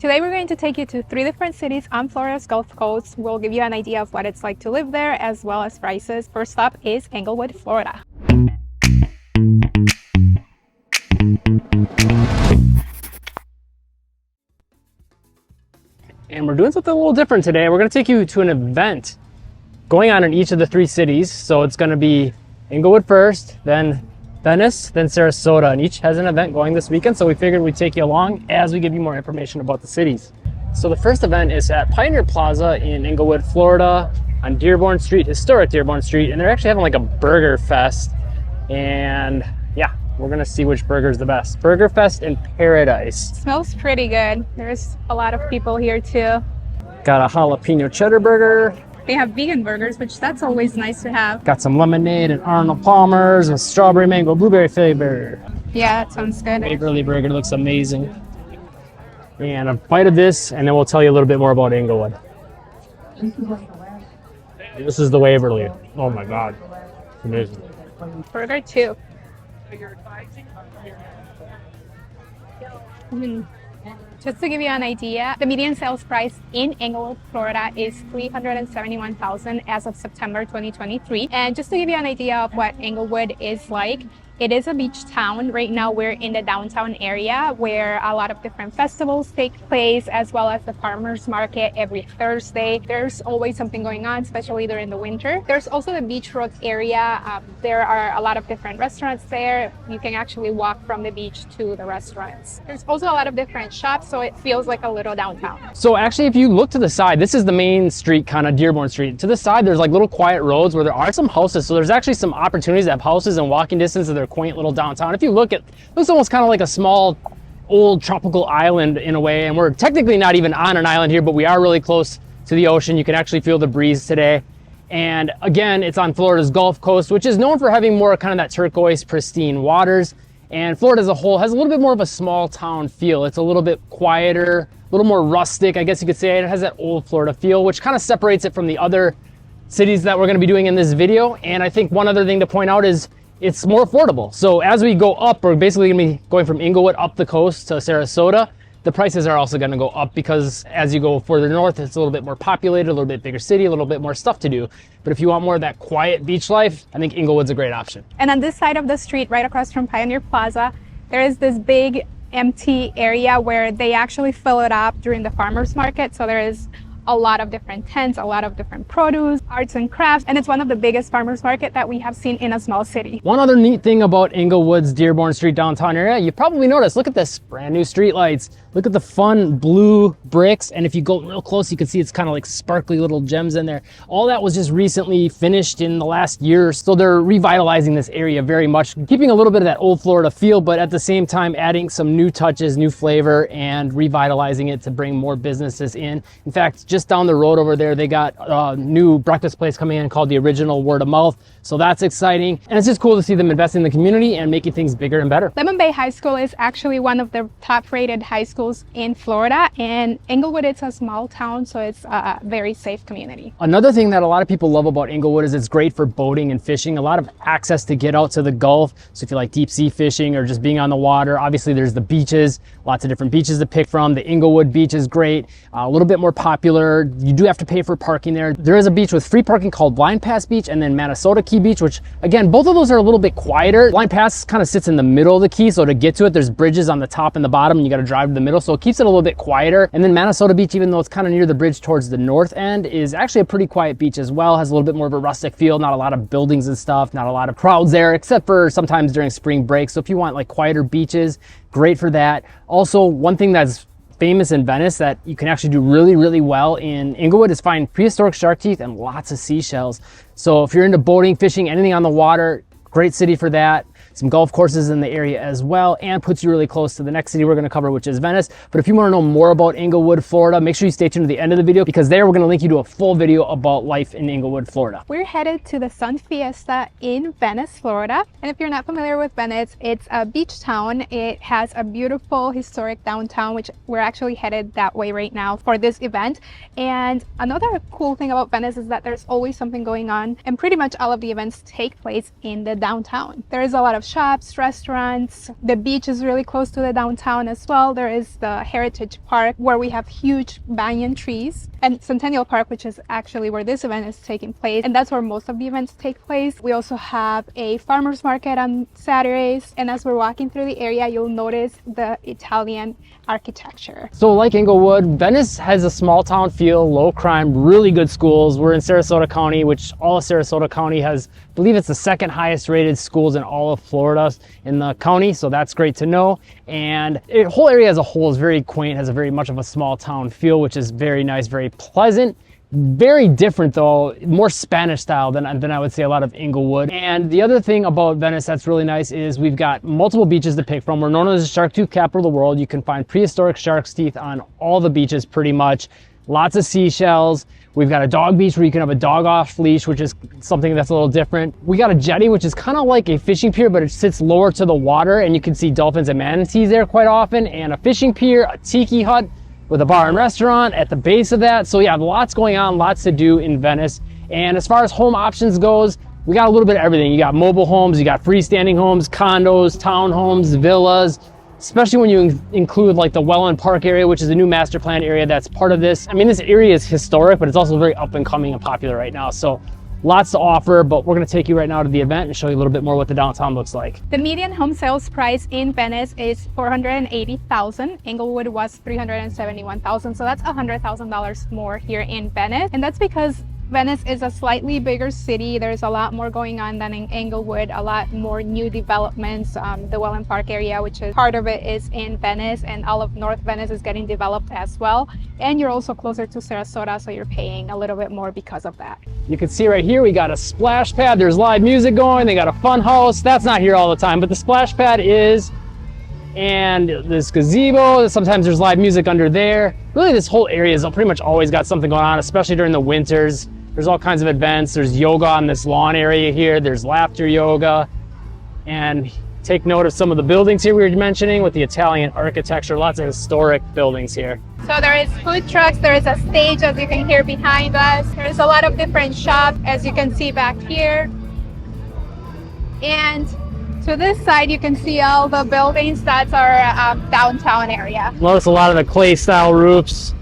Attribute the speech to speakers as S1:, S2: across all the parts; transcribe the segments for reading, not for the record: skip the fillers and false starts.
S1: Today we're going to take you to 3 different cities on Florida's Gulf Coast. We'll give you an idea of what it's like to live there as well as prices. First up is Englewood, Florida.
S2: And we're doing something a little different today. We're going to take you to an event going on in each of the 3 cities. So it's going to be Englewood first, then Venice, then Sarasota, and each has an event going this weekend. So we figured we'd take you along as we give you more information about the cities. So the first event is at Pioneer Plaza in Englewood, Florida on Dearborn Street, historic Dearborn Street. And they're actually having like a burger fest. And yeah, we're going to see which burger is the best. Burger Fest in Paradise.
S1: Smells pretty good. There's a lot of people here too.
S2: Got a jalapeno cheddar burger.
S1: They have vegan burgers, which that's always nice to have.
S2: Got some lemonade and Arnold Palmer's with strawberry, mango, blueberry flavor.
S1: Yeah, that sounds good.
S2: Waverly burger looks amazing. And a bite of this, and then we'll tell you a little bit more about Englewood. This is the Waverly. Oh my God, amazing.
S1: Burger 2. Just to give you an idea, the median sales price in Englewood, Florida is $371,000 as of September 2023. And just to give you an idea of what Englewood is like, it is a beach town. Right now we're in the downtown area where a lot of different festivals take place, as well as the farmers market every Thursday. There's always something going on, especially during the winter. There's also the beach road area. There are a lot of different restaurants there. You can actually walk from the beach to the restaurants. There's also a lot of different shops, so it feels like a little downtown.
S2: So actually, if you look to the side, this is the main street, kind of Dearborn Street. To the side, there's like little quiet roads where there are some houses. So there's actually some opportunities to have houses and walking distance of their quaint little downtown. If you look at, it looks almost kind of like a small old tropical island in a way, and we're technically not even on an island here, but we are really close to the ocean. You can actually feel the breeze today. And again, it's on Florida's Gulf Coast, which is known for having more kind of that turquoise, pristine waters. And Florida as a whole has a little bit more of a small town feel. It's a little bit quieter, a little more rustic, I guess you could say. It has that old Florida feel, which kind of separates it from the other cities that we're going to be doing in this video. And I think one other thing to point out is it's more affordable. So as we go up, we're basically gonna be going from Englewood up the coast to Sarasota. The prices are also gonna go up because as you go further north, it's a little bit more populated, a little bit bigger city, a little bit more stuff to do. But if you want more of that quiet beach life, I think Englewood's a great option.
S1: And on this side of the street, right across from Pioneer Plaza, there is this big empty area where they actually fill it up during the farmers market. So there is a lot of different tents, a lot of different produce, arts and crafts, and it's one of the biggest farmers market that we have seen in a small city. One
S2: other neat thing about Englewood's Dearborn Street downtown area, you probably noticed, look at this, brand new street lights. Look at the fun blue bricks, and if you go real close, you can see it's kind of like sparkly little gems in there. All that was just recently finished in the last year, so they're revitalizing this area very much, keeping a little bit of that old Florida feel, but at the same time adding some new touches, new flavor, and revitalizing it to bring more businesses in. In fact, just down the road over there, they got a new breakfast place coming in called the Original Word of Mouth, so that's exciting. And it's just cool to see them investing in the community and making things bigger and better.
S1: Lemon Bay High School is actually one of the top-rated high schools in Florida, and Englewood is a small town, so it's a very safe community.
S2: Another thing that a lot of people love about Englewood is it's great for boating and fishing. A lot of access to get out to the Gulf. So if you like deep sea fishing or just being on the water, obviously there's the beaches, lots of different beaches to pick from. The Englewood beach is great, a little bit more popular. You do have to pay for parking there. There is a beach with free parking called Blind Pass Beach, and then Minnesota Key Beach, which again, both of those are a little bit quieter. Blind Pass kind of sits in the middle of the key, so to get to it, there's bridges on the top and the bottom, and you got to drive to the middle, so it keeps it a little bit quieter. And then Minnesota Beach, even though it's kind of near the bridge towards the north end, is actually a pretty quiet beach as well. Has a little bit more of a rustic feel, not a lot of buildings and stuff, not a lot of crowds there, except for sometimes during spring break. So if you want like quieter beaches, great for that. Also, one thing that's famous in Venice that you can actually do really, really well in Englewood is find prehistoric shark teeth and lots of seashells. So if you're into boating, fishing, anything on the water, great city for that. Some golf courses in the area as well, and puts you really close to the next city we're going to cover, which is Venice. But if you want to know more about Englewood, Florida, make sure you stay tuned to the end of the video, because there we're going to link you to a full video about life in Englewood, Florida.
S1: We're headed to the Sun Fiesta in Venice, Florida. And if you're not familiar with Venice, it's a beach town. It has a beautiful historic downtown, which we're actually headed that way right now for this event. And another cool thing about Venice is that there's always something going on, and pretty much all of the events take place in the downtown. There is a lot of shops, restaurants. The beach is really close to the downtown as well. There is the Heritage Park where we have huge banyan trees, and Centennial Park, which is actually where this event is taking place, and that's where most of the events take place. We also have a farmers market on Saturdays, and as we're walking through the area, you'll notice the Italian architecture.
S2: So like Englewood, Venice has a small town feel, low crime, really good schools. We're in Sarasota County, which all of Sarasota County has, I believe it's the second highest rated schools in all of Florida in the county. So that's great to know. And the whole area as a whole is very quaint, has a very much of a small town feel, which is very nice, very pleasant. Very different though, more Spanish style than I would say a lot of Englewood. And the other thing about Venice that's really nice is we've got multiple beaches to pick from. We're known as the shark tooth capital of the world. You can find prehistoric shark's teeth on all the beaches pretty much. Lots of seashells. We've got a dog beach where you can have a dog off leash, which is something that's a little different. We got a jetty, which is kind of like a fishing pier, but it sits lower to the water and you can see dolphins and manatees there quite often. And a fishing pier, a tiki hut, with a bar and restaurant at the base of that. So yeah, lots going on, lots to do in Venice. And as far as home options goes, we got a little bit of everything. You got mobile homes, you got freestanding homes, condos, townhomes, villas, especially when you include like the Welland Park area, which is a new master plan area that's part of this. I mean, this area is historic, but it's also very up and coming and popular right now. So lots to offer, but we're going to take you right now to the event and show you a little bit more what the downtown looks like.
S1: The median home sales price in Venice is $480,000. Englewood was $371,000, so that's $100,000 more here in Venice, and that's because Venice is a slightly bigger city. There's a lot more going on than in Englewood, a lot more new developments. The Welland Park area, which is part of it, is in Venice, and all of North Venice is getting developed as well. And you're also closer to Sarasota, so you're paying a little bit more because of that.
S2: You can see right here, we got a splash pad. There's live music going. They got a fun house. That's not here all the time, but the splash pad is. And this gazebo, sometimes there's live music under there. Really, this whole area has pretty much always got something going on, especially during the winters. There's all kinds of events. There's yoga on this lawn area here. There's laughter yoga. And take note of some of the buildings here we were mentioning with the Italian architecture. Lots of historic buildings here.
S1: So there is food trucks. There is a stage, as you can hear behind us. There's a lot of different shops, as you can see back here. And to this side, you can see all the buildings. That's our downtown area.
S2: Notice a lot of the clay style roofs.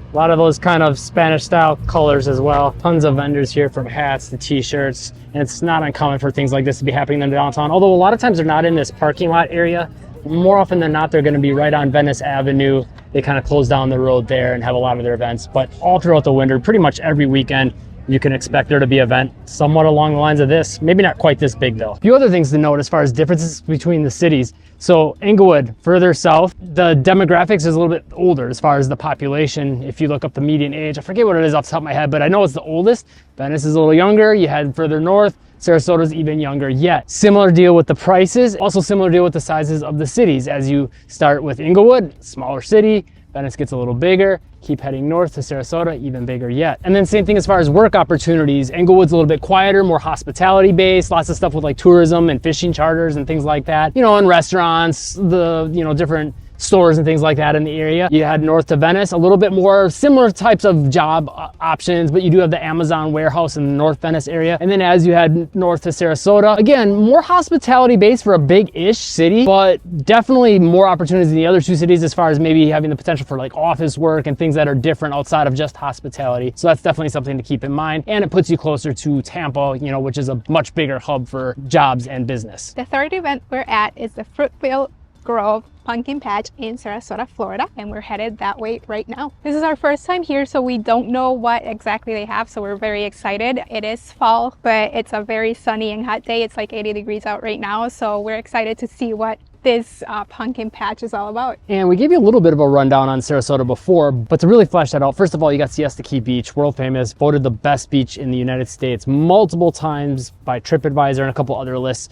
S2: A lot of those kind of Spanish style colors as well. Tons of vendors here, from hats to t-shirts. And it's not uncommon for things like this to be happening in the downtown. Although a lot of times they're not in this parking lot area. More often than not, they're going to be right on Venice Avenue. They kind of close down the road there and have a lot of their events. But all throughout the winter, pretty much every weekend, you can expect there to be an event somewhat along the lines of this. Maybe not quite this big though. A few other things to note as far as differences between the cities. So Englewood, further south, the demographics is a little bit older as far as the population. If you look up the median age, I forget what it is off the top of my head, but I know it's the oldest. Venice is a little younger. You head further north, Sarasota's even younger yet. Similar deal with the prices, also similar deal with the sizes of the cities. As you start with Englewood, smaller city, Venice gets a little bigger. Keep heading north to Sarasota, even bigger yet. And then same thing as far as work opportunities. Englewood's a little bit quieter, more hospitality based, lots of stuff with like tourism and fishing charters and things like that. You know, and restaurants, the, you know, different stores and things like that in the area. You head north to Venice, a little bit more similar types of job options, but you do have the Amazon warehouse in the North Venice area. And then as you head north to Sarasota, again, more hospitality based for a big-ish city, but definitely more opportunities in the other two cities as far as maybe having the potential for like office work and things that are different outside of just hospitality. So that's definitely something to keep in mind. And it puts you closer to Tampa, you know, which is a much bigger hub for jobs and business.
S1: The third event we're at is the Fruitvale Grove Pumpkin Patch in Sarasota, Florida, and we're headed that way right now. This is our first time here, so we don't know what exactly they have, so we're very excited. It is fall, but it's a very sunny and hot day. It's like 80 degrees out right now, so we're excited to see what this pumpkin patch is all about. And we gave you a little bit of a rundown on Sarasota before, but to really flesh that out, first of all, you got Siesta Key Beach, world famous, voted the best beach in the United States multiple times by TripAdvisor and a couple other lists.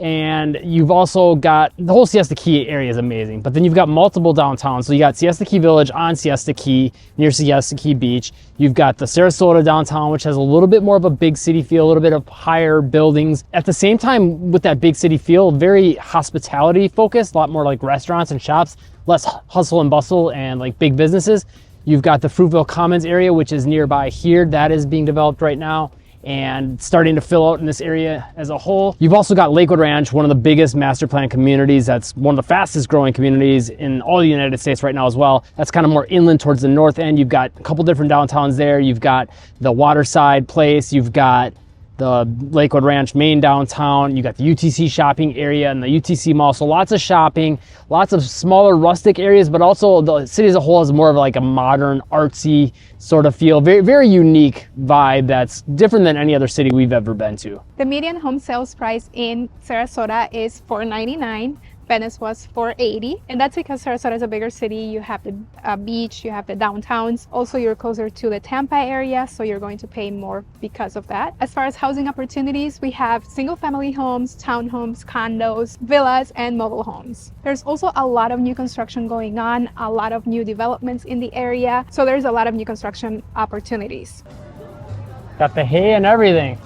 S1: And you've also got the whole Siesta Key area is amazing, but then you've got multiple downtowns. So you got Siesta Key Village on Siesta Key near Siesta Key Beach. You've got the Sarasota downtown, which has a little bit more of a big city feel, a little bit of higher buildings. At the same time, with that big city feel, very hospitality focused, a lot more like restaurants and shops, less hustle and bustle and like big businesses. You've got the Fruitvale Commons area, which is nearby here. That is being developed right now.
S2: and starting to fill out in this area as a whole. You've also got Lakewood Ranch, one of the biggest master plan communities. That's one of the fastest growing communities in all the United States right now as well. That's kind of more inland towards the north end. You've got a couple different downtowns there. You've got the Waterside Place. You've got the Lakewood Ranch main downtown. You got the UTC shopping area and the UTC mall. So lots of shopping, lots of smaller rustic areas, but also the city as a whole has more of like a modern, artsy sort of feel. Very, very unique vibe that's different than any other city we've ever been to.
S1: The median home sales price in Sarasota is $499. Venice was $480, and that's because Sarasota is a bigger city. You have the beach, you have the downtowns. Also, you're closer to the Tampa area, so you're going to pay more because of that. As far as housing opportunities, we have single-family homes, townhomes, condos, villas, and mobile homes. There's also a lot of new construction going on, a lot of new developments in the area, so there's a lot of new construction opportunities.
S2: Got the hay and everything.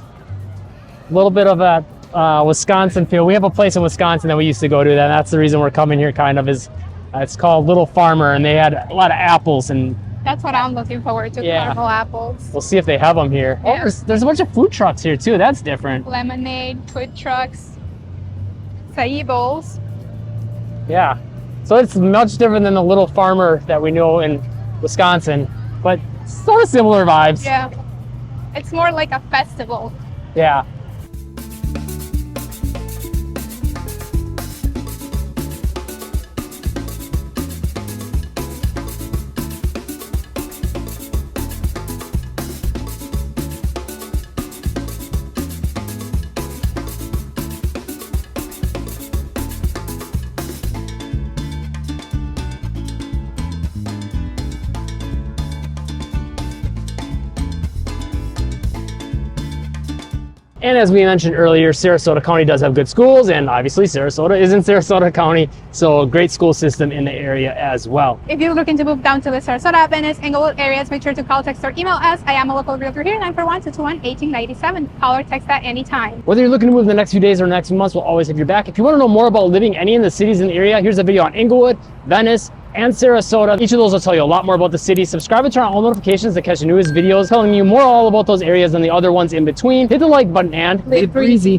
S2: A little bit of a Wisconsin feel. We have a place in Wisconsin that we used to go to. That's the reason we're coming here kind of is it's called Little Farmer, and they had a lot of apples, and
S1: that's what I'm looking forward to, caramel apples.
S2: We'll see if they have them here.
S1: Yeah.
S2: Oh, there's a bunch of food trucks here too. That's different.
S1: Lemonade, food trucks, acai bowls.
S2: Yeah. So it's much different than the Little Farmer that we know in Wisconsin, but sort of similar vibes.
S1: Yeah. It's more like a festival.
S2: Yeah. And as we mentioned earlier, Sarasota County does have good schools, and obviously Sarasota is in Sarasota County, so a great school system in the area as well.
S1: If you're looking to move down to the Sarasota, Venice, Englewood areas, make sure to call, text, or email us. I am a local realtor here, 941-221-1897. Call or text at any time.
S2: Whether you're looking to move in the next few days or next few months, we'll always have your back. If you want to know more about living any of the cities in the area, here's a video on Englewood, Venice, and Sarasota. Each of those will tell you a lot more about the city. Subscribe and turn on all notifications to catch the newest videos telling you more all about those areas than the other ones in between. Hit the like button and
S1: live breezy.